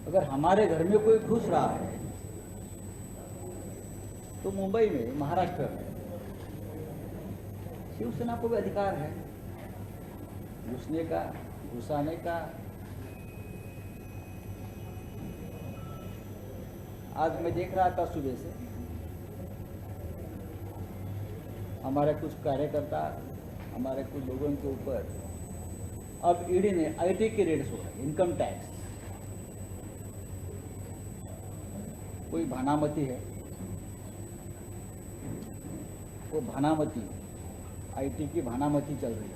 अगर हमारे घर में कोई घुस रहा है तो मुंबई में, महाराष्ट्र में शिवसेना को भी अधिकार है घुसने का, घुसाने का। आज मैं देख रहा था सुबह से, हमारे कुछ कार्यकर्ता, हमारे कुछ लोगों के ऊपर अब ईडी ने आईटी के रेड्स हो रहे, इनकम टैक्स। कोई भानामती है, वो भानामती, आईटी की भानामती चल रही है।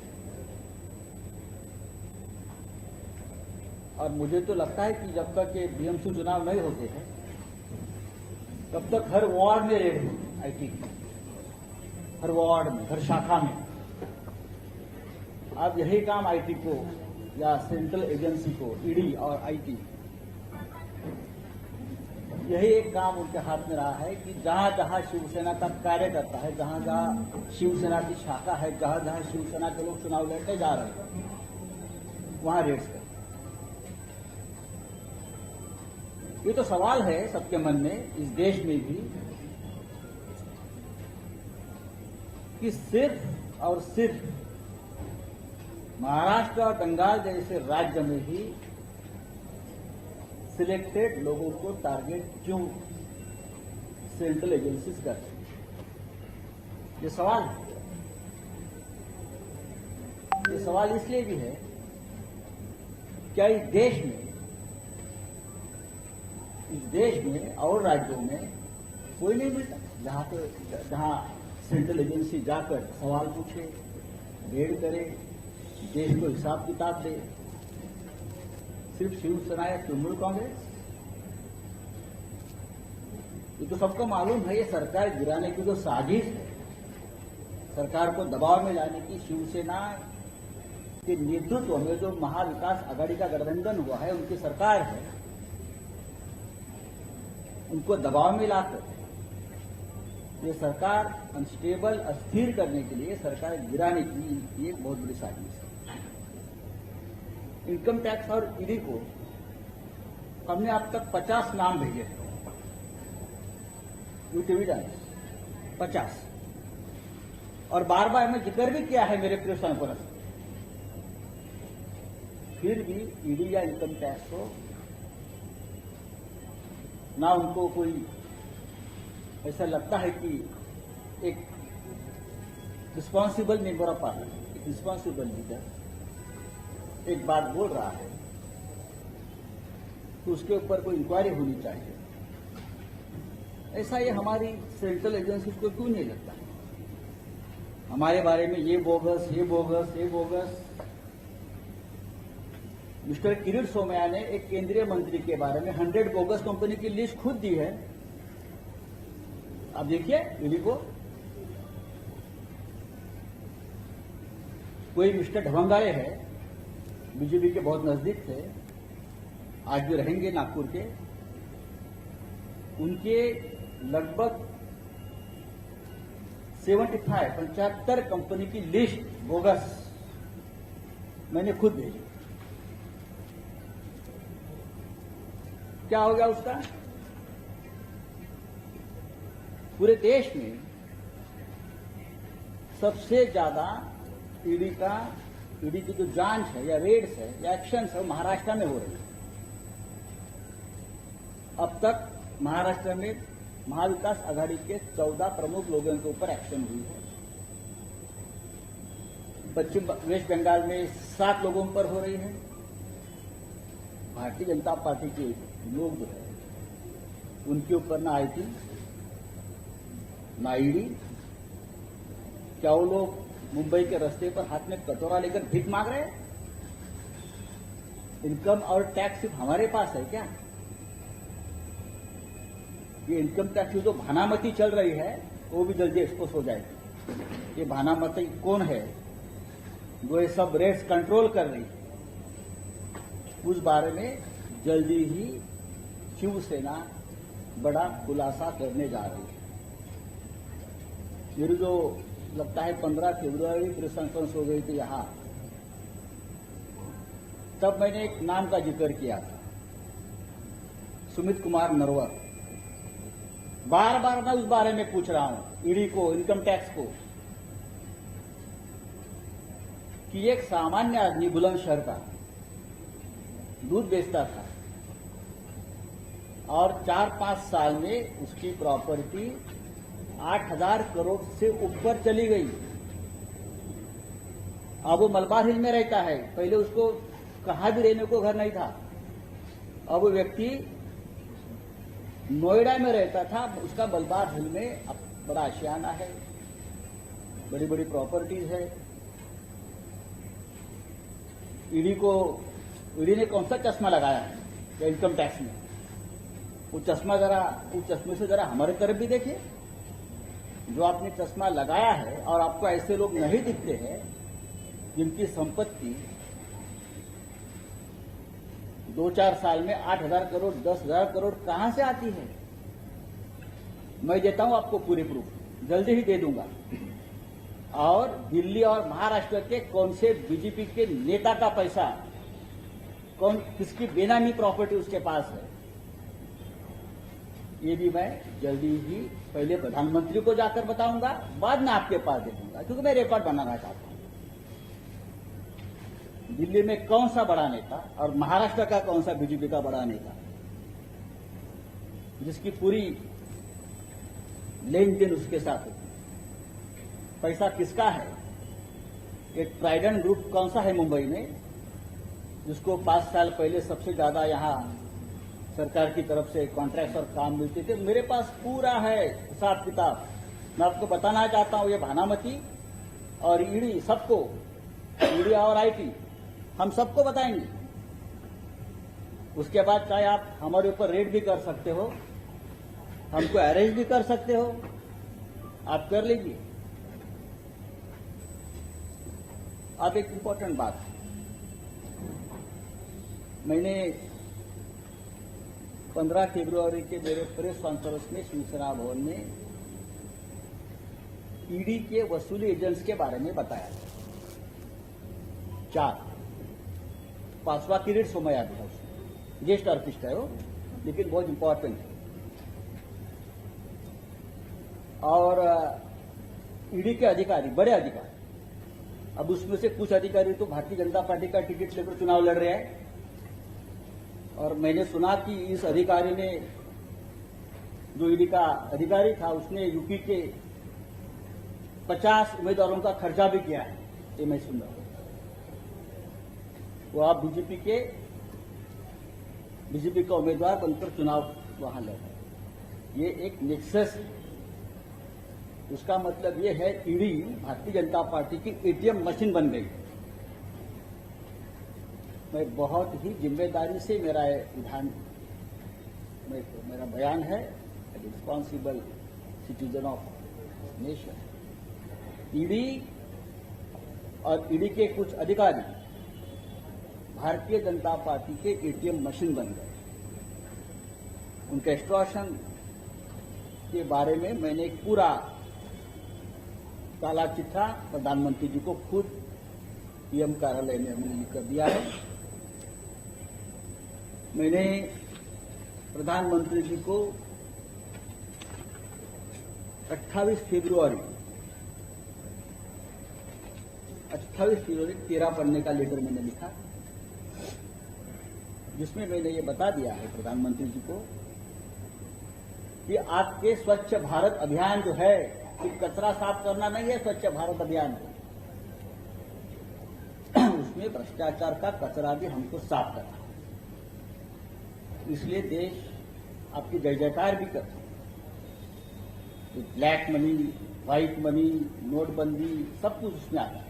और मुझे तो लगता है कि जब तक ये बीएमसी चुनाव नहीं होते हैं तब तक हर वार्ड में रेड होगी आईटी की, हर वार्ड में, हर शाखा में। अब यही काम आईटी को या सेंट्रल एजेंसी को, ईडी और आईटी, यही एक काम उनके हाथ में रहा है कि जहां जहां शिवसेना का कार्यकर्ता है, जहां जहां शिवसेना की शाखा है, जहां जहां शिवसेना के लोग चुनाव लड़ने जा रहे हैं वहां रेड्स करें। ये तो सवाल है सबके मन में, इस देश में भी, कि सिर्फ और सिर्फ महाराष्ट्र और बंगाल जैसे राज्य में ही सिलेक्टेड लोगों को टारगेट क्यों सेंट्रल एजेंसीज करते हैं, ये सवाल है। ये सवाल इसलिए भी है, क्या इस देश में और राज्यों में कोई नहीं मिलता जहां सेंट्रल एजेंसी जाकर सवाल पूछे, रेड करे, देश को हिसाब किताब दे। सिर्फ शिवसेना या तृणमूल कांग्रेस? ये तो सबको मालूम है, ये सरकार गिराने की जो साजिश है, सरकार को दबाव में लाने की, शिवसेना के नेतृत्व में जो महाविकास आघाड़ी का गठबंधन हुआ है, उनकी सरकार है, उनको दबाव में लाकर ये सरकार अनस्टेबल, अस्थिर करने के लिए, सरकार गिराने की इनकी एक बहुत बड़ी साजिश है। इनकम टैक्स और ईडी को हमने अब तक 50 नाम भेजे हैं, विथ एविडेंस 50, और बार बार मैं जिक्र भी किया है मेरे प्रिय सांसद। फिर भी ईडी या इनकम टैक्स को ना उनको कोई ऐसा लगता है कि एक रिस्पॉन्सिबल मेंबर ऑफ पार्लियामेंट, एक रिस्पॉन्सिबल लीडर एक बात बोल रहा है तो उसके ऊपर कोई इंक्वायरी होनी चाहिए। ऐसा ये हमारी सेंट्रल एजेंसी को क्यों नहीं लगता? हमारे बारे में ये बोगस, ये बोगस, ये बोगस। मिस्टर किरीट सोमैया ने एक केंद्रीय मंत्री के बारे में 100 बोगस कंपनी की लिस्ट खुद दी है। आप देखिए ईडी को। कोई मिस्टर ढवंगारे है, बीजेपी के बहुत नजदीक थे, आज भी रहेंगे नागपुर के, उनके लगभग 75 कंपनी की लिस्ट बोगस मैंने खुद भेजी। क्या हो गया उसका? पूरे देश में सबसे ज्यादा ईडी की जो जांच है या रेड्स है या एक्शन है, महाराष्ट्र में हो रही है। अब तक महाराष्ट्र में महाविकास आघाड़ी के 14 प्रमुख लोगों के ऊपर एक्शन हुई है। पश्चिम वेस्ट बंगाल में 7 लोगों पर हो रही है। भारतीय जनता पार्टी के लोग जो है उनके ऊपर ना आईटी ना ईडी। क्या वो लोग मुंबई के रास्ते पर हाथ में कटोरा लेकर भीख मांग रहे हैं? इनकम और टैक्स सिर्फ हमारे पास है क्या? ये इनकम टैक्स की जो भानामती चल रही है वो भी जल्दी एक्सपोज हो जाएगी। ये भानामती कौन है जो ये सब रेट्स कंट्रोल कर रही है, उस बारे में जल्दी ही शिवसेना बड़ा खुलासा करने जा रही है। मेरी जो लगता है 15 फरवरी प्रेस कॉन्फ्रेंस हो गई थी यहां, तब मैंने एक नाम का जिक्र किया था, सुमित कुमार नरवर। बार बार मैं उस बारे में पूछ रहा हूं ईडी को, इनकम टैक्स को, कि एक सामान्य आदमी बुलंदशहर का दूध बेचता था और 4-5 साल में उसकी प्रॉपर्टी 8,000 करोड़ से ऊपर चली गई। अब वो मलबार हिल में रहता है, पहले उसको कहाँ भी रहने को घर नहीं था। अब वो व्यक्ति नोएडा में रहता था, उसका मलबार हिल में अब बड़ा आशियाना है, बड़ी बड़ी प्रॉपर्टीज है। ईडी ने कौन सा चश्मा लगाया है इनकम टैक्स में? वो चश्मे से जरा हमारे तरफ भी देखिए। जो आपने चश्मा लगाया है, और आपको ऐसे लोग नहीं दिखते हैं जिनकी संपत्ति 2-4 साल में 8,000 करोड़ 10,000 करोड़ कहां से आती है? मैं देता हूं आपको पूरे प्रूफ, जल्दी ही दे दूंगा। और दिल्ली और महाराष्ट्र के कौन से बीजेपी के नेता का पैसा, किसकी बेनामी प्रॉपर्टी उसके पास है, ये भी मैं जल्दी ही पहले प्रधानमंत्री को जाकर बताऊंगा, बाद में आपके पास दे दूंगा, क्योंकि मैं रिकॉर्ड बनाना चाहता हूं। दिल्ली में कौन सा बड़ा नेता और महाराष्ट्र का कौन सा बीजेपी का बड़ा नेता जिसकी पूरी लेन देन उसके साथ होती, पैसा किसका है? एक ट्राइडेंट ग्रुप कौन सा है मुंबई में, जिसको 5 साल पहले सबसे ज्यादा यहां सरकार की तरफ से कॉन्ट्रैक्ट और काम मिलते थे? मेरे पास पूरा है हिसाब किताब। मैं आपको बताना चाहता हूं, ये भानामती और ईडी सबको, ईडी और आईटी हम सबको बताएंगे। उसके बाद चाहे आप हमारे ऊपर रेड भी कर सकते हो, हमको अरेस्ट भी कर सकते हो, आप कर लीजिए। अब एक इंपॉर्टेंट बात, मैंने 15 फरवरी के मेरे प्रेस कॉन्फ्रेंस में शिवसेना भवन में ईडी के वसूली एजेंट्स के बारे में बताया। 4, 5वां किरीट सोमैया था, गेस्ट आर्टिस्ट है वो, लेकिन बहुत इंपॉर्टेंट है। और ईडी के अधिकारी, बड़े अधिकारी, अब उसमें से कुछ अधिकारी तो भारतीय जनता पार्टी का टिकट लेकर चुनाव लड़ रहे हैं। और मैंने सुना कि इस अधिकारी ने, जो ईडी का अधिकारी था, उसने यूपी के 50 उम्मीदवारों का खर्चा भी किया है, ये मैं सुन रहा हूं। वो आप बीजेपी का उम्मीदवार बनकर चुनाव वहां लड़ रहे, ये एक नेक्सस है। उसका मतलब ये है ईडी भारतीय जनता पार्टी की एटीएम मशीन बन गई। मैं बहुत ही जिम्मेदारी से मेरा बयान है, responsible citizen of nation. ED और ईडी के कुछ अधिकारी भारतीय जनता पार्टी के एटीएम मशीन बन गए। उनके एक्सटॉर्शन के बारे में मैंने एक पूरा काला चिट्ठा प्रधानमंत्री जी को खुद पीएम कार्यालय में हमने लिख कर दिया है। मैंने प्रधानमंत्री जी को 28 फरवरी 13 पढ़ने का लेटर मैंने लिखा, जिसमें मैंने ये बता दिया है प्रधानमंत्री जी को कि आपके स्वच्छ भारत अभियान जो है, सिर्फ कचरा साफ करना नहीं है स्वच्छ भारत अभियान, उसमें भ्रष्टाचार का कचरा भी हमको साफ करना है। इसलिए देश आपकी जय जयकार भी करता है। ब्लैक मनी, व्हाइट मनी, नोटबंदी, सब कुछ उसमें आता है।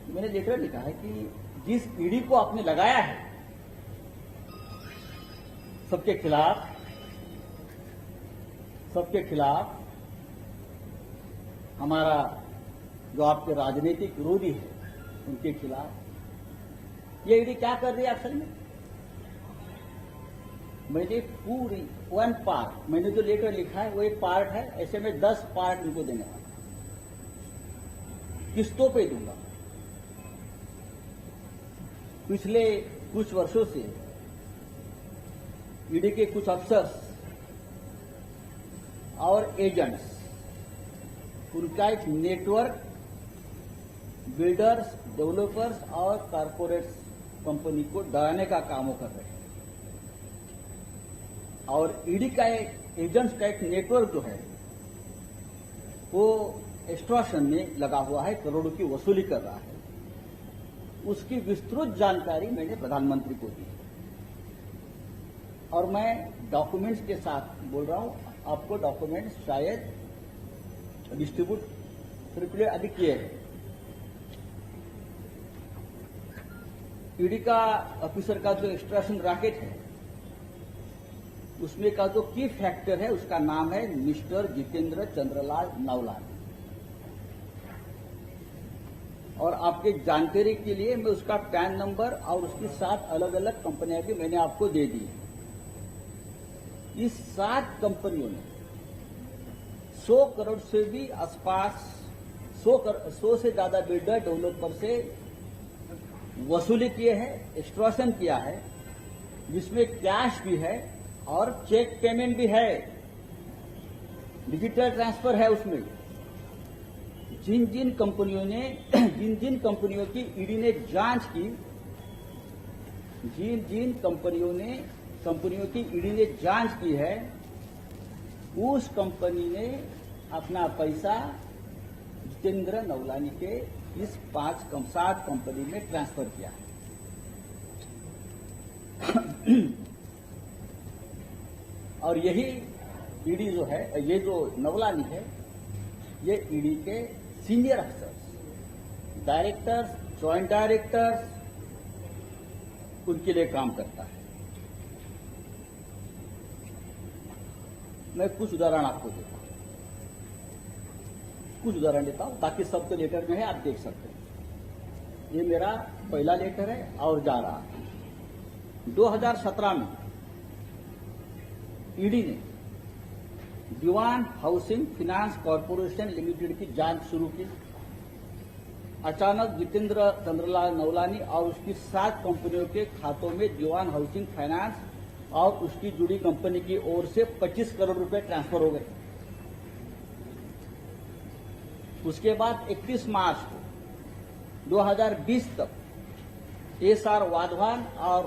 मैंने लेटर लिखा है कि जिस ईडी को आपने लगाया है, सबके खिलाफ हमारा जो आपके राजनीतिक विरोधी है, उनके खिलाफ ये ईडी क्या कर रही है असल में? मैंने पूरी 1 पार्ट, मैंने जो लेटर लिखा है वो एक पार्ट है, ऐसे में 10 पार्ट उनको देने वाला, किस्तों पे दूंगा। पिछले कुछ वर्षों से ईडी के कुछ अफसर्स और एजेंट्स, उनका एक नेटवर्क बिल्डर्स, डेवलपर्स और कारपोरेट्स कंपनी को डराने का काम वो कर रहे हैं। और ईडी का एक एजेंट्स का एक नेटवर्क जो है वो एक्सटॉर्शन में लगा हुआ है, करोड़ों की वसूली कर रहा है। उसकी विस्तृत जानकारी मैंने प्रधानमंत्री को दी और मैं डॉक्यूमेंट्स के साथ बोल रहा हूं। आपको डॉक्यूमेंट्स शायद डिस्ट्रीब्यूट सर्कुलेट अभी किए हैं। ईडी का ऑफिसर का जो एक्सट्रैक्शन रैकेट है उसमें का जो की फैक्टर है उसका नाम है मिस्टर जितेंद्र चंद्रलाल नवलानी। और आपके जानकारी के लिए मैं उसका पैन नंबर और उसकी 7 अलग अलग कंपनियां भी मैंने आपको दे दी। इस 7 कंपनियों ने 100 करोड़ से भी आसपास 100 से ज्यादा बिल्डर डेवलपर से वसूली किए हैं, एक्सट्रॉशन किया है, जिसमें कैश भी है और चेक पेमेंट भी है, डिजिटल ट्रांसफर है उसमें। जिन जिन कंपनियों की ईडी ने जांच की, जिन कंपनियों की ईडी ने जांच की है, उस कंपनी ने अपना पैसा जितेंद्र नवलानी के इस 7 कंपनी में ट्रांसफर किया है। और यही ईडी जो है, ये जो नवलानी है, ये ईडी के senior officers, directors, joint directors, उनके लिए काम करता है। मैं कुछ उदाहरण आपको देता हूं, बाकी सब तो लेटर में है, आप देख सकते हैं। ये मेरा पहला लेटर है और जा रहा है। 2017 में ईडी ने दीवान हाउसिंग फाइनेंस कॉर्पोरेशन लिमिटेड की जांच शुरू की। अचानक जितेंद्र चंद्रलाल नवलानी और उसकी 7 कंपनियों के खातों में दीवान हाउसिंग फाइनेंस और उसकी जुड़ी कंपनी की ओर से 25 करोड़ रुपए ट्रांसफर हो गए। उसके बाद 31 मार्च 2020 तक एसआर वाधवान और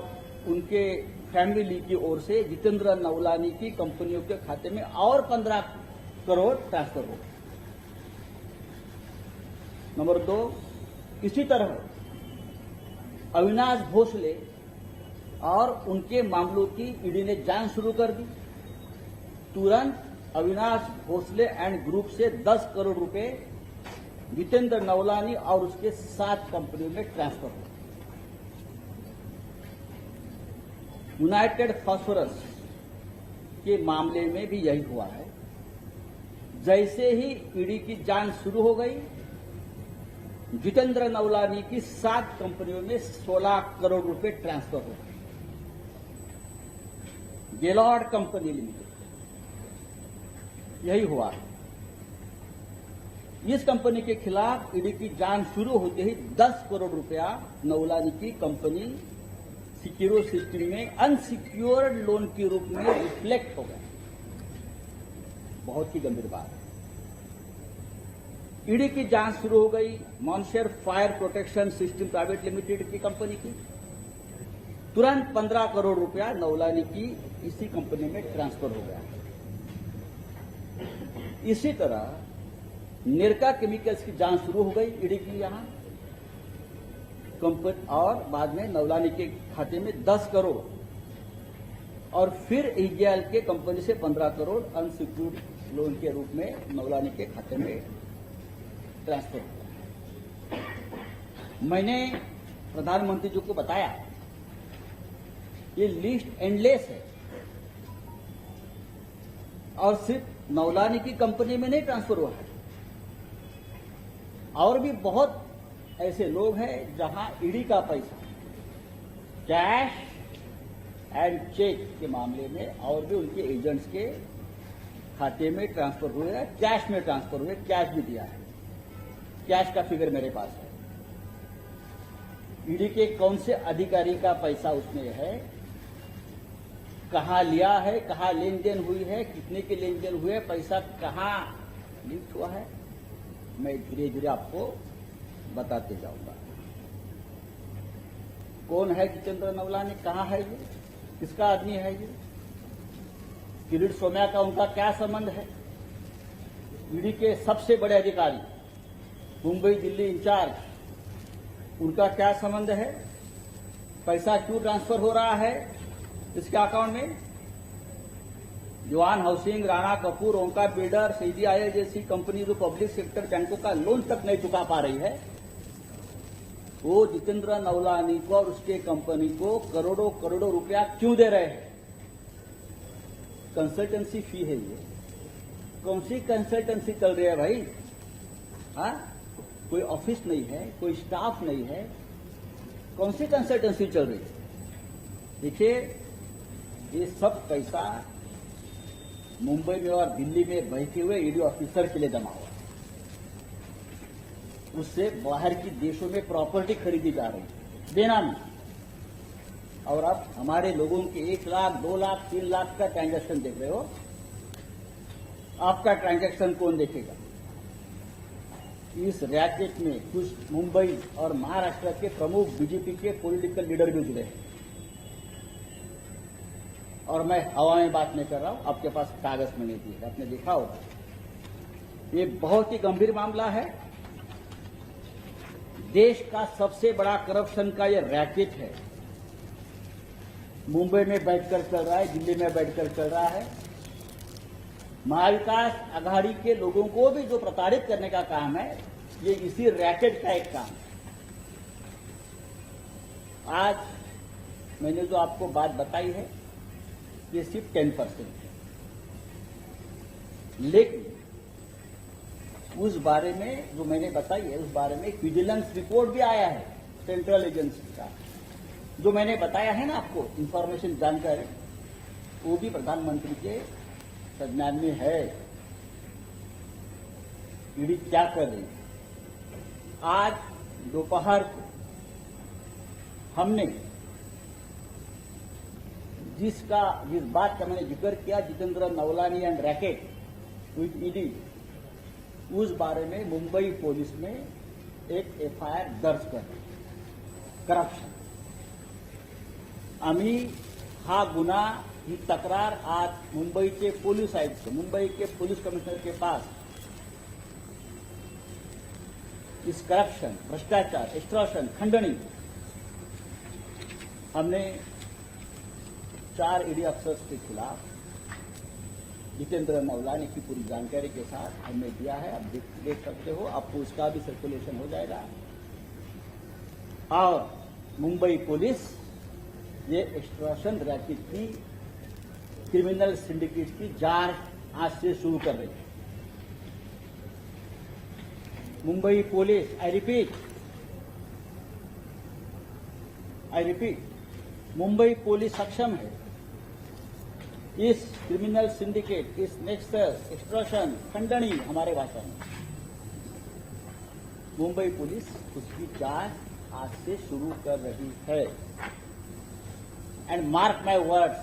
उनके फैमिली की ओर से जितेंद्र नवलानी की कंपनियों के खाते में और 15 करोड़ ट्रांसफर हो। नंबर 2, इसी तरह अविनाश भोसले और उनके मामलों की ईडी ने जांच शुरू कर दी। तुरंत अविनाश भोसले एंड ग्रुप से 10 करोड़ रुपए जितेंद्र नवलानी और उसके 7 कंपनियों में ट्रांसफर हुआ। यूनाइटेड फास्फोरस के मामले में भी यही हुआ है। जैसे ही ईडी की जांच शुरू हो गई, जितेंद्र नवलानी की 7 कंपनियों में 16 करोड़ रुपए ट्रांसफर हो गए। गेलॉर्ड कंपनी लिमिटेड, यही हुआ है। इस कंपनी के खिलाफ ईडी की जांच शुरू होते ही 10 करोड़ रुपया नवलानी की कंपनी सिक्योर सिस्टम में अनसिक्योर्ड लोन के रूप में रिफ्लेक्ट हो गया। बहुत ही गंभीर बात है। ईडी की जांच शुरू हो गई मॉन्शर fire protection system private limited की कंपनी की। तुरंत 15 करोड़ रुपया नवलानी की इसी कंपनी में ट्रांसफर हो गया। इसी तरह नेरका केमिकल्स की जांच शुरू हो गई ईडी की यहां कंपनी, और बाद में नवलानी के खाते में 10 करोड़ और फिर ईजीएल के कंपनी से 15 करोड़ अनसिक्योर्ड लोन के रूप में नवलानी के खाते में ट्रांसफर हुआ। मैंने प्रधानमंत्री जी को बताया ये लिस्ट एंडलेस है और सिर्फ नवलानी की कंपनी में नहीं ट्रांसफर हुआ है, और भी बहुत ऐसे लोग हैं जहां ईडी का पैसा कैश एंड चेक के मामले में और भी उनके एजेंट्स के खाते में ट्रांसफर हुए हैं, कैश में ट्रांसफर हुए, कैश भी दिया है। कैश का फिगर मेरे पास है। ईडी के कौन से अधिकारी का पैसा उसमें है कहाँ लिया है, कहाँ लेन देन हुई है, कितने के लेन देन हुए, पैसा कहाँ लिफ्ट हुआ है, मैं धीरे धीरे आपको बताते जाऊंगा। कौन है जितेंद्र नवलानी, कहाँ है ये, किसका आदमी है ये, किरीट सोमैया का उनका क्या संबंध है, ईडी के सबसे बड़े अधिकारी मुंबई दिल्ली इंचार्ज उनका क्या संबंध है, पैसा क्यों ट्रांसफर हो रहा है इसके अकाउंट में। जवान हाउसिंग, राणा कपूर, ओंकार बिल्डर, सीडीआई जैसी कंपनी जो पब्लिक सेक्टर बैंकों का लोन तक नहीं चुका पा रही है, वो जितेंद्र नवलानी को और उसके कंपनी को करोड़ों करोड़ों रुपया क्यों दे रहे हैं। कंसल्टेंसी फी है ये, कौन सी कंसल्टेंसी चल रही है भाई? हाँ, कोई ऑफिस नहीं है, कोई स्टाफ नहीं है, कौन सी कंसल्टेंसी चल रही है। देखिए, ये सब पैसा मुंबई में और दिल्ली में बैठे हुए ईडी ऑफिसर के लिए जमा हुआ, उससे बाहर की देशों में प्रॉपर्टी खरीदी जा रही है बेनामी। और आप हमारे लोगों के 1 लाख, 2 लाख, 3 लाख का ट्रांजैक्शन देख रहे हो, आपका ट्रांजैक्शन कौन देखेगा? इस रैकेट में कुछ मुंबई और महाराष्ट्र के प्रमुख बीजेपी के पॉलिटिकल लीडर भी जुड़े हैं। और मैं हवा में बात नहीं कर रहा हूं, आपके पास कागज में नहीं दिए, आपने देखा होगा। ये बहुत ही गंभीर मामला है। देश का सबसे बड़ा करप्शन का ये रैकेट है, मुंबई में बैठकर चल रहा है, दिल्ली में बैठकर चल रहा है। महाविकास आघाड़ी के लोगों को भी जो प्रताड़ित करने का काम है, ये इसी रैकेट का एक काम है। आज मैंने जो आपको बात बताई है, ये सिर्फ 10% है, लेकिन उस बारे में जो मैंने बताई है, उस बारे में विजिलेंस रिपोर्ट भी आया है सेंट्रल एजेंसी का। जो मैंने बताया है ना आपको, इंफॉर्मेशन जानकारी, वो भी प्रधानमंत्री के संज्ञान में है। ईडी क्या कर रही है? आज दोपहर को हमने जिस बात का मैंने जिक्र किया, Jitendra Navlani and racket with ED, उस बारे में मुंबई पुलिस ने एक एफआईआर दर्ज कर करप्शन। आम्ही हा गुन्हा, ही तक्रार आज मुंबईचे पोलीस आयुक्त, मुंबई के पुलिस कमिश्नर के पास इस करप्शन, भ्रष्टाचार, एक्सटॉर्शन, खंडनी, हमने 4 ईडी अफसर्स के खिलाफ जितेंद्र नवलानी की पूरी जानकारी के साथ हमने दिया है। आप देख सकते हो, आपको उसका भी सर्कुलेशन हो जाएगा। और मुंबई पुलिस ये एक्सटॉर्शन रैकेट की, क्रिमिनल सिंडिकेट की जांच आज से शुरू कर रही है। Mumbai police, I repeat, Mumbai police सक्षम है इस क्रिमिनल सिंडिकेट, इस नेक्सस, एक्सटॉर्शन, खंडनी, हमारे भाषा में मुंबई पुलिस उसकी जांच आज से शुरू कर रही है। And mark my words,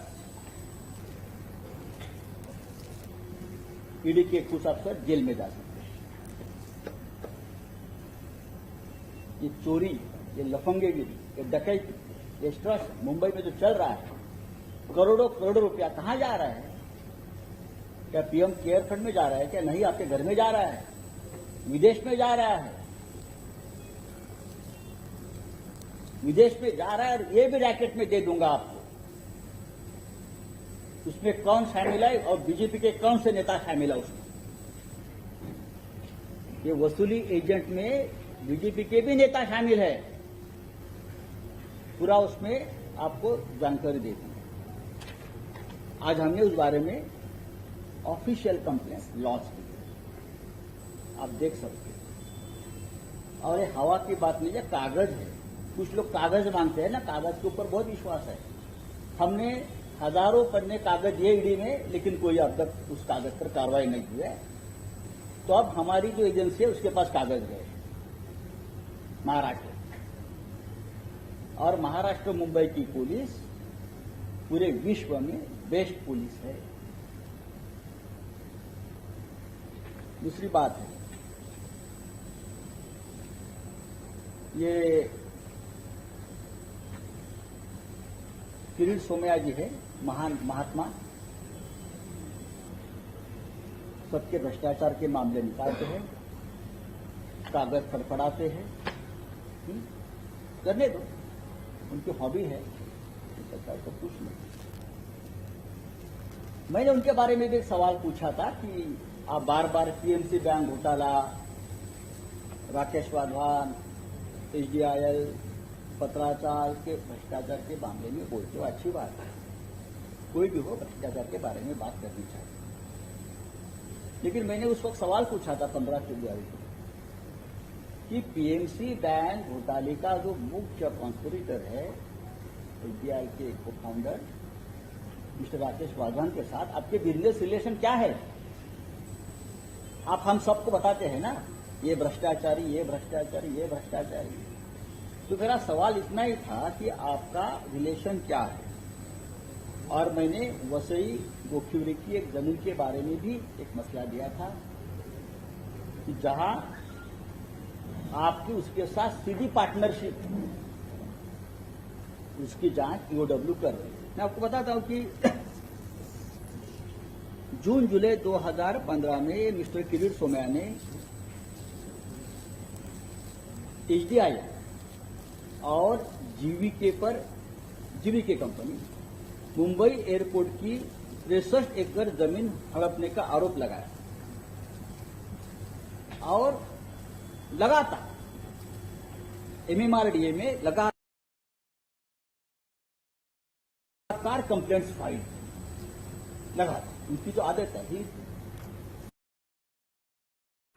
ED के कुछ अफसर जेल में जा सकते हैं। ये चोरी, ये लफंगेगिरी, ये डकैती, ये एक्सटॉर्शन मुंबई में जो चल रहा है, करोड़ों करोड़ों रुपया कहां जा रहा है? क्या पीएम केयर फंड में जा रहा है? क्या नहीं, आपके घर में जा रहा है, विदेश में जा रहा है, विदेश में जा रहा है। और ये भी रैकेट में दे दूंगा आपको, उसमें कौन शामिल है और बीजेपी के कौन से नेता शामिल है उसमें। ये वसूली एजेंट में बीजेपी के भी नेता शामिल है, पूरा उसमें आपको जानकारी दे दूंगा। आज हमने उस बारे में ऑफिशियल कंप्लेंट लॉन्च की, आप देख सकते हैं। और ये हवा की बात नहीं है, कागज है। कुछ लोग कागज मांगते हैं ना, कागज के ऊपर बहुत विश्वास है। हमने हजारों पन्ने कागज ये ईडी में, लेकिन कोई अब तक उस कागज पर कार्रवाई नहीं हुई है। तो अब हमारी जो एजेंसी है उसके पास कागज गए महाराष्ट्र, और महाराष्ट्र मुंबई की पुलिस पूरे विश्व में बेस्ट पुलिस है। दूसरी बात है, ये किरीट सोमैया जी है, महान महात्मा, सबके भ्रष्टाचार के मामले निकालते हैं, कागज फड़फड़ाते हैं। करने दो, उनकी हॉबी है, तो कुछ नहीं। मैंने उनके बारे में भी एक सवाल पूछा था कि आप बार बार पीएमसी बैंक घोटाला, राकेश वाधवान, एचडीआईएल, पत्राचार के भ्रष्टाचार के मामले में बोलते हो, अच्छी बात है, कोई भी हो भ्रष्टाचार के बारे में बात करनी चाहिए। लेकिन मैंने उस वक्त सवाल पूछा था 15 फरवरी को कि पीएमसी बैंक घोटाले का जो मुख्य कॉन्स्पिरेटर है एचडीआईएल के को फाउंडर मिस्टर राकेश वाधवान के साथ आपके बिजनेस रिलेशन क्या है? आप हम सबको बताते हैं ना, ये भ्रष्टाचारी, ये भ्रष्टाचारी, ये भ्रष्टाचारी। तो मेरा सवाल इतना ही था कि आपका रिलेशन क्या है। और मैंने वसई गोखीवरे की एक जमीन के बारे में भी एक मसला दिया था कि जहां आपकी उसके साथ सीधी पार्टनरशिप, उसकी जांच ईओडब्ल्यू कर रही है। मैं आपको बताता हूं कि जून जुलाई 2015 में मिस्टर किरीट सोमैया ने एचडीआईएल और जीवीके कंपनी मुंबई एयरपोर्ट की 63 एकड़ जमीन हड़पने का आरोप लगाया और लगातार एमएमआरडीए में लगातार कंप्लेंट्स फाइल, लगातार। उनकी जो आदत है ही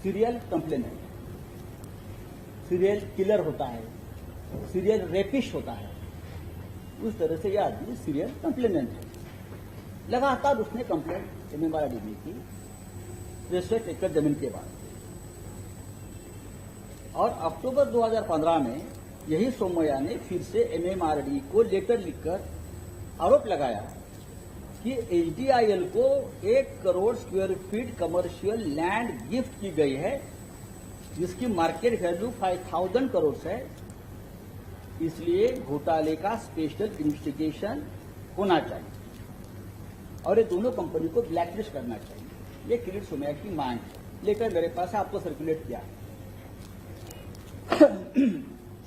सीरियल कंप्लेनेंट, सीरियल किलर होता है, सीरियल रेपिस्ट होता है, उस तरह से यह आदमी सीरियल कंप्लेनेंट है। लगातार उसने कंप्लेंट एमएमआरडी में की 63 एकड़ जमीन के बाद। और अक्टूबर 2015 में यही सोमैया ने फिर से एमएमआरडी को लेटर लिखकर आरोप लगाया कि एचडीआईएल को 1 crore square feet commercial land gift की गई है, जिसकी मार्केट वैल्यू 5000 करोड़ है। इसलिए घोटाले का स्पेशल इन्वेस्टिगेशन होना चाहिए और ये दोनों कंपनी को ब्लैकलिस्ट करना चाहिए। ये किरीट सोमैया की मांग है, लेकर मेरे पास आपको सर्कुलेट किया।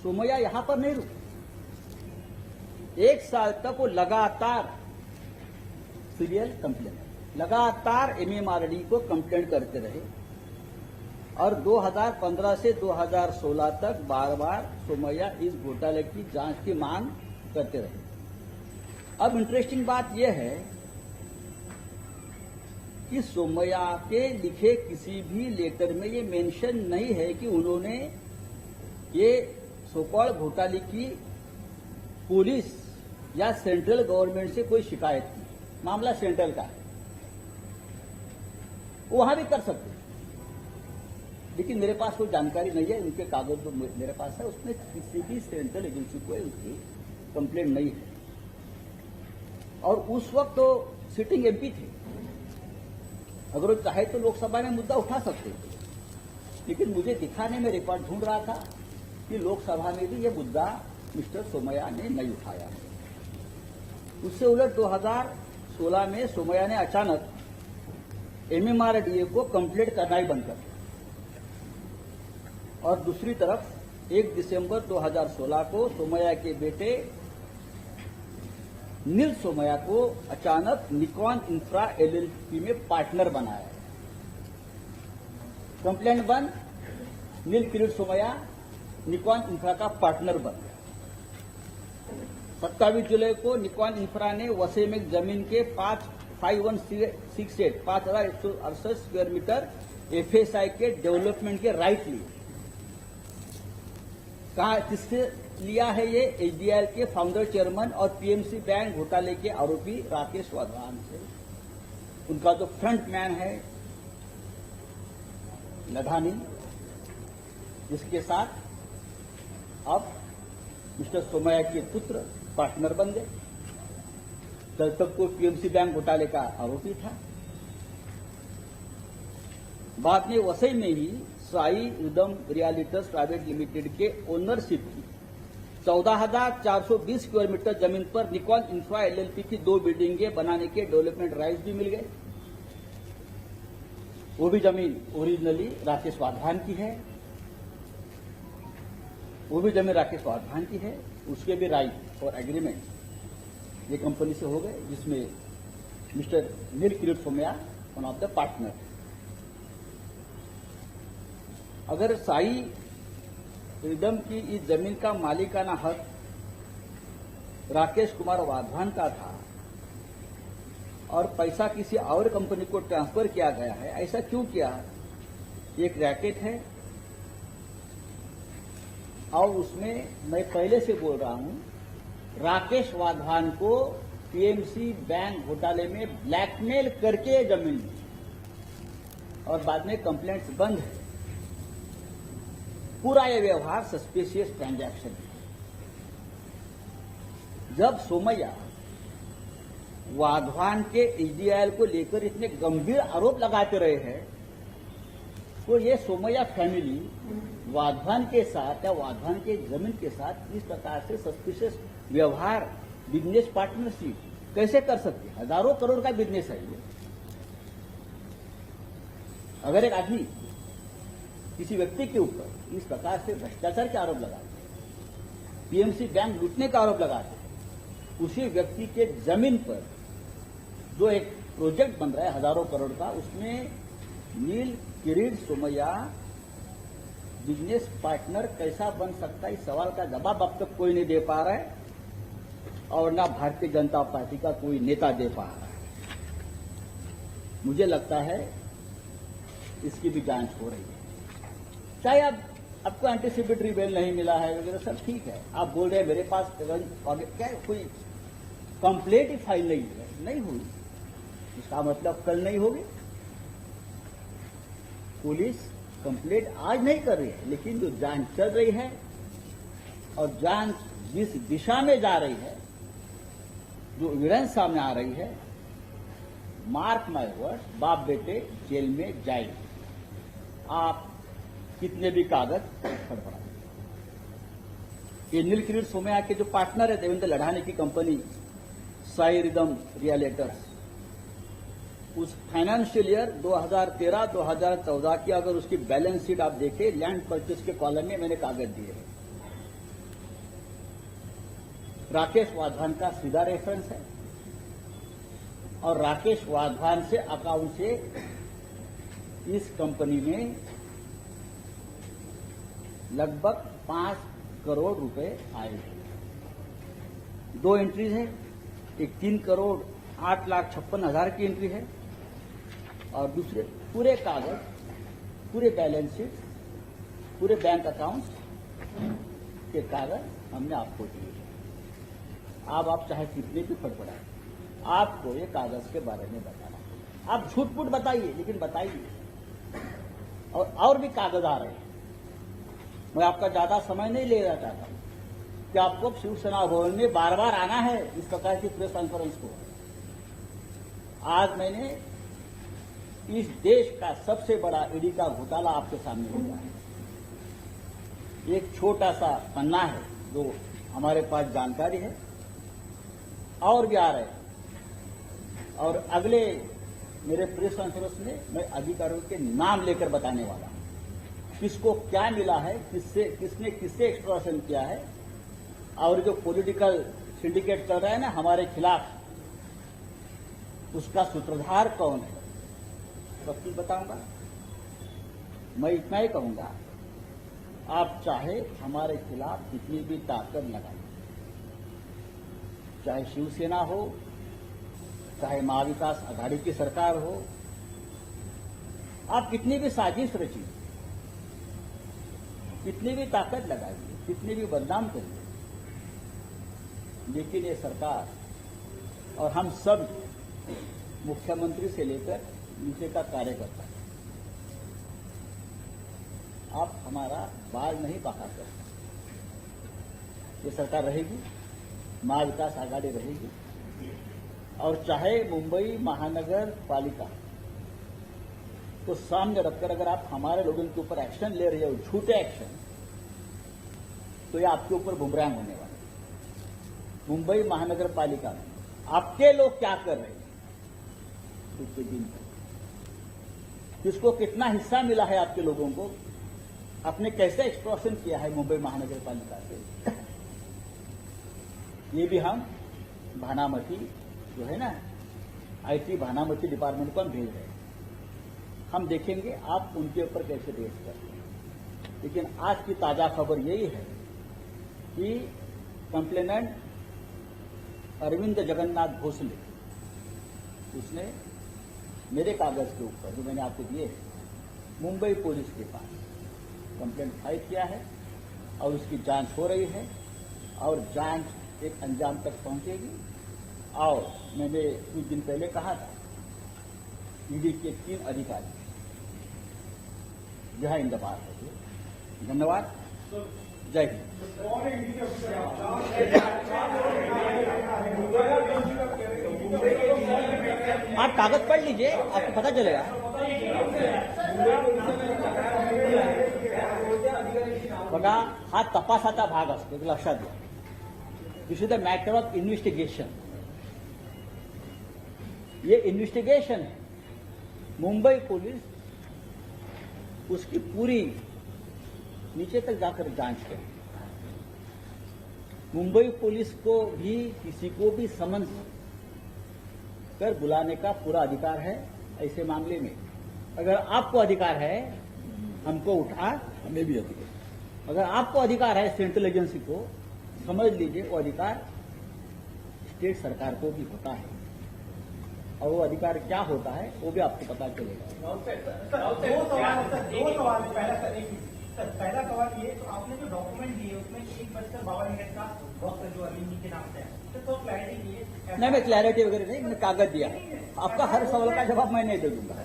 सोमैया यहां पर नहीं रुके, 1 साल तक वो लगातार सीरियल कंप्लेंट, लगातार एमएमआरडी को कंप्लेंट करते रहे और 2015 से 2016 तक बार बार सोमैया इस घोटाले की जांच की मांग करते रहे। अब इंटरेस्टिंग बात यह है कि सोमैया के लिखे किसी भी लेटर में ये मेंशन नहीं है कि उन्होंने ये सोकॉल्ड घोटाले की पुलिस या सेंट्रल गवर्नमेंट से कोई शिकायत की। मामला सेंट्रल का है, वो वहां भी कर सकते, लेकिन मेरे पास कोई जानकारी नहीं है। उनके कागज जो मेरे पास है उसमें किसी भी सेंट्रल एजेंसी को उसकी कंप्लेंट नहीं है। और उस वक्त तो सिटिंग एमपी थे, अगर वो चाहे तो लोकसभा में मुद्दा उठा सकते थे, लेकिन मुझे दिखाने में रिकॉर्ड ढूंढ रहा था कि लोकसभा में भी ये मुद्दा मिस्टर सोमैया ने नहीं उठाया। उससे उलट 2016 में सोमैया ने अचानक एमएमआरडीए को कंप्लेंट करना ही बंद कर दिया। और दूसरी तरफ 1 दिसंबर 2016 को सोमैया के बेटे नील सोमैया को अचानक निकॉन इंफ्रा एलएलपी में पार्टनर बनाया। कंप्लेंट बंद, नील किरीट सोमैया निकॉन इंफ्रा का पार्टनर बन गया। 27 जुलाई को निकॉन इंफ्रा ने वसई में जमीन के 5168 स्क्वायर मीटर एफएसआई के डेवलपमेंट के राइट लिए। कहा किससे लिया है? ये एचडीआईएल के फाउंडर चेयरमैन और पीएमसी बैंक घोटाले के आरोपी राकेश वाधवान से। उनका जो फ्रंट मैन है लधानी, जिसके साथ अब मिस्टर सोमैया के पुत्र पार्टनर बन गए। तब तक को पीएमसी बैंक घोटाले का आरोपी था। बाद में वसई में ही Sai rhythm realtors private limited के ओनरशिप की 14,420 स्क्वायर मीटर जमीन पर निकॉन इंफ्रा एलएलपी की 2 बिल्डिंगें बनाने के डेवलपमेंट राइट्स भी मिल गए। वो भी जमीन ओरिजिनली राकेश वाधवान की है, उसके भी राइट और एग्रीमेंट ये कंपनी से हो गए, जिसमें mister Neil Kirit Somaiya one of the partner. अगर साई रिदम की इस जमीन का मालिकाना हक राकेश कुमार वाधवान का था और पैसा किसी और कंपनी को ट्रांसफर किया गया है, ऐसा क्यों किया? एक रैकेट है और उसमें मैं पहले से बोल रहा हूं, राकेश वाधवान को पीएमसी बैंक घोटाले में ब्लैकमेल करके जमीन दी और बाद में कंप्लेंट्स बंद है। पूरा यह व्यवहार सस्पिशियस ट्रांजैक्शन है। जब सोमैया वाधवान के एचडीआईएल को लेकर इतने गंभीर आरोप लगाते रहे हैं, तो ये सोमैया फैमिली वाधवान के साथ या वाधवान के जमीन के साथ इस प्रकार से सस्पिशियस व्यवहार, बिजनेस पार्टनरशिप कैसे कर सकते? हजारों करोड़ का बिजनेस है ये। अगर एक आदमी किसी व्यक्ति के ऊपर इस प्रकार से भ्रष्टाचार के आरोप लगाते, पीएमसी बैंक लूटने का आरोप लगाते, उसी व्यक्ति के जमीन पर जो एक प्रोजेक्ट बन रहा है हजारों करोड़ का, उसमें नील किरीट सोमैया बिजनेस पार्टनर कैसा बन सकता है? इस सवाल का जवाब अब तक कोई नहीं दे पा रहा है और ना भारतीय जनता पार्टी का कोई नेता दे पा रहा है। मुझे लगता है इसकी भी जांच हो रही है। चाहे आपको एंटीसिपेटरी बेल नहीं मिला है वगैरह सब ठीक है, आप बोल रहे हैं मेरे पास क्या कोई कंप्लेंट ही फाइल नहीं हुई, इसका मतलब कल नहीं होगी। पुलिस कंप्लेंट आज नहीं कर रही है, लेकिन जो जांच चल रही है और जांच जिस दिशा में जा रही है, जो एविडेंस सामने आ रही है, मार्क माय वर्ड, बाप बेटे जेल में जाएंगे। आप कितने भी कागज फड़फड़ा। ये नील किरीट सोमैया के जो पार्टनर है देवेंद्र लढ़ाने की कंपनी साई रिदम रियल्टर्स, उस फाइनेंशियल ईयर 2013-2014 की अगर उसकी बैलेंस शीट आप देखें, लैंड परचेज के कॉलम में मैंने कागज दिए हैं। राकेश वाधवान का सीधा रेफरेंस है और राकेश वाधवान से अकाउंट से इस कंपनी में लगभग 5 करोड़ रुपए आए हैं। 2 एंट्रीज है, एक 3,08,56,000 की एंट्री है और दूसरे पूरे कागज, पूरे बैलेंस शीट, पूरे बैंक अकाउंट के कागज हमने आपको दिए। अब आप चाहे कितने भी फटफड़ाएं, आपको ये कागज के बारे में बताना। आप झूठ मूठ बताइए, लेकिन बताइए। और भी कागज आ रहे हैं। मैं आपका ज्यादा समय नहीं लेना चाहता कि आपको शिवसेना भवन में बार बार आना है इस प्रकार की प्रेस कॉन्फ्रेंस को। आज मैंने इस देश का सबसे बड़ा ईडी का घोटाला आपके सामने हुआ है। एक छोटा सा पन्ना है जो हमारे पास जानकारी है, और भी आ रहे हैं। और अगले मेरे प्रेस कॉन्फ्रेंस में मैं अधिकारियों के नाम लेकर बताने वाला हूं, किसको क्या मिला है, किसने किससे एक्सट्रॉशन किया है, और जो पॉलिटिकल सिंडिकेट चल रहा है ना हमारे खिलाफ, उसका सूत्रधार कौन है, सब कुछ बताऊंगा। मैं इतना ही कहूंगा, आप चाहे हमारे खिलाफ कितनी भी ताकत लगाएं, चाहे शिवसेना हो, चाहे महाविकास आघाड़ी की सरकार हो, आप कितनी भी साजिश रचिए, कितनी भी ताकत लगाइए, कितनी भी बदनाम करिए, लेकिन ये सरकार और हम सब, मुख्यमंत्री से लेकर नीचे का कार्यकर्ता, आप हमारा बाल नहीं बहा सकते। ये सरकार रहेगी, महाविकास आघाड़ी रहेगी और चाहे मुंबई महानगर पालिका को सामने रखकर अगर आप हमारे लोगों के ऊपर एक्शन ले रहे हो, झूठे एक्शन, तो ये आपके ऊपर बुमरांग होने वाला है। मुंबई महानगर पालिका में आपके लोग क्या कर रहे हैं पिछले दिन तक, किसको कितना हिस्सा मिला है आपके लोगों को, आपने कैसे एक्सप्लोशन किया है मुंबई महानगर पालिका से, ये भी हम भानामती जो है ना आईटी भानामती डिपार्टमेंट को हम भेज रहे हैं। हम देखेंगे आप उनके ऊपर कैसे रेस करते हैं। लेकिन आज की ताजा खबर यही है कि कंप्लेनेंट अरविंद जगन्नाथ भोसले, उसने मेरे कागज के ऊपर जो मैंने आपको दिए मुंबई पुलिस के पास कंप्लेंट फाइल किया है और उसकी जांच हो रही है और जांच एक अंजाम तक पहुंचेगी। और मैंने कुछ दिन पहले कहा था ईडी के 3 अधिकारी जहां इंतबार है। धन्यवाद, जय हिंद। आप कागज पढ़ लीजिए, आपको पता चलेगा। बघा, हा तपासाचा भाग असतो, लक्षात घ्या। This is the matter of investigation. ये इन्वेस्टिगेशन है। मुंबई पुलिस उसकी पूरी नीचे तक जाकर जांच करे। मुंबई पुलिस को भी किसी को भी समन्स कर बुलाने का पूरा अधिकार है। ऐसे मामले में अगर आपको अधिकार है हमको उठा, हमें भी अधिकार। अगर आपको अधिकार है सेंट्रल एजेंसी को, समझ लीजिए वो अधिकार स्टेट सरकार को भी होता है और वो अधिकार क्या होता है वो भी आपको पता चलेगा। पहला सवाल ये, तो आपने जो डॉक्यूमेंट दिए उसमें 1:52 का डॉक्टर जो अरविंद जी के नाम से है, तो क्लैरिटी दिए। नहीं, मैं क्लॅरिटी वगैरे नहीं, मैंने कागज दिया है। आपका हर सवाल का जवाब मैं नाही दे दूंगा।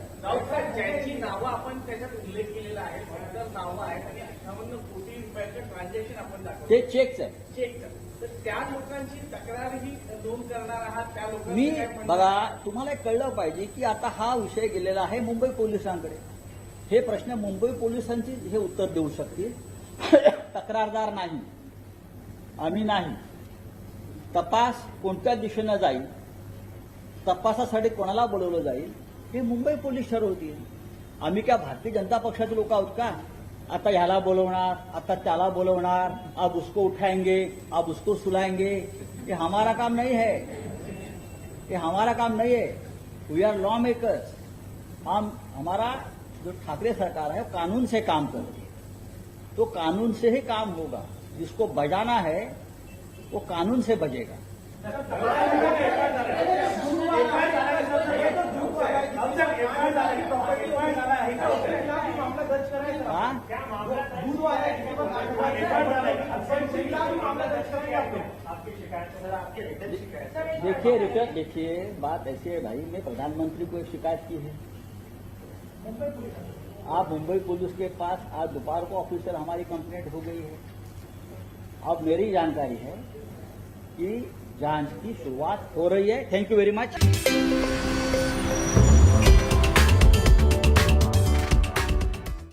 ज्यांची नावं आपण त्याच्यात उल्लेख केलेला आहे, इतर नावं आहेत आणि 58 कोटी रुपयाचं ट्रान्झॅक्शन आपण दाखवलं, ते चेकच आहे। चेकचं, तर त्या लोकांची तक्रारही नोंद करणार आहात त्या मी लोकांनी? बघा, तुम्हाला एक कळलं पाहिजे की आता हा विषय गेलेला आहे मुंबई पोलिसांकडे। हे प्रश्न मुंबई पोलिसांची हे उत्तर देऊ शकतील, तक्रारदार नाही, आम्ही नाही। तपास कोणत्या दिशेनं जाईल, तपासासाठी कोणाला बोलवलं जाईल हे मुंबई पोलीस ठरवतील। आम्ही क्या भारतीय जनता पक्षाचे लोक आहोत का? आता ह्याला बोलवणार, आता त्याला बोलवणार, अब उसको उठाएंगे, अब उसको सुलाएंगे, ये हमारा काम नहीं है, ये हमारा काम नहीं है। We are law makers. हम हमारा जो ठाकरे सरकार है कानून से काम करती है, तो कानून से ही काम होगा। जिसको बजाना है वो कानून से बजेगा। देखिए रिटर्न, देखिए बात ऐसी है भाई, मैं प्रधानमंत्री को एक शिकायत की है। आप मुंबई पुलिस के पास आज दोपहर को ऑफिसर हमारी कंप्लेंट हो गई है। अब मेरी जानकारी है कि जांच की शुरुआत हो रही है। Thank you very much.